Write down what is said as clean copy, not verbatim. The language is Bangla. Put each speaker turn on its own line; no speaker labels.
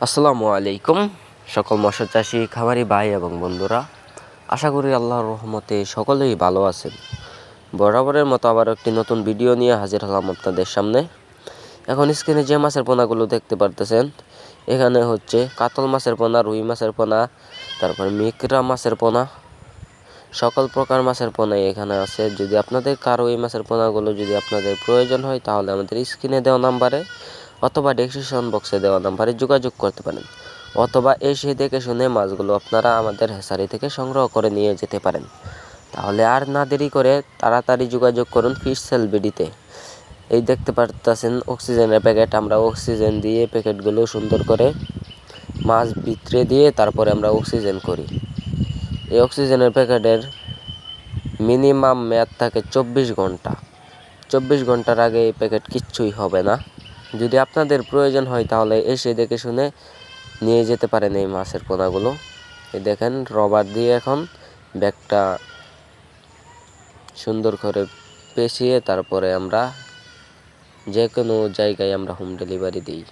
আসসালামু আলাইকুম সকল মৎস্য চাষী খামারি ভাই এবং বন্ধুরা, আশা করি আল্লাহর রহমতে সকলেই ভালো আছেন। বরাবরের মতো আবার একটি নতুন ভিডিও নিয়ে হাজির হলাম আপনাদের সামনে। এখন স্ক্রিনে যে মাছের পোনাগুলো দেখতে পারতেছেন, এখানে হচ্ছে কাতল মাছের পোনা, রুই মাছের পোনা, তারপর মিকরা মাছের পোনা, সকল প্রকার মাছের পোনাই এখানে আছে। যদি আপনাদের কারো এই মাছের পোনাগুলো যদি আপনাদের প্রয়োজন হয়, তাহলে আমাদের স্ক্রিনে দেওয়া নাম্বারে অথবা ডেসক্রিপশন বক্সে দেওয়া নাম্বারে যোগাযোগ করতে পারেন, অথবা এসে দেখে শুনে মাছগুলো আপনারা আমাদের হ্যাচারি থেকে সংগ্রহ করে নিয়ে যেতে পারেন। তাহলে আর না দেরি করে তাড়াতাড়ি যোগাযোগ করুন ফিশ সেল বিডিতে। এই দেখতে পারতেছেন অক্সিজেনের প্যাকেট, আমরা অক্সিজেন দিয়ে প্যাকেটগুলো সুন্দর করে মাছ ভিতরে দিয়ে তারপরে আমরা অক্সিজেন করি। এই অক্সিজেনের প্যাকেটের মিনিমাম মেয়াদ থাকে 24 ঘন্টা। 24 ঘন্টার আগে এই প্যাকেট কিচ্ছুই হবে না। যদি আপনাদের প্রয়োজন হয় তাহলে এসে দেখে শুনে নিয়ে যেতে পারেন এই মাছের পোনাগুলো। এই দেখেন রবার দিয়ে এখন ব্যাগটা সুন্দর করে পেঁচিয়ে তারপরে আমরা যে কোনো জায়গায় আমরা হোম ডেলিভারি দিই।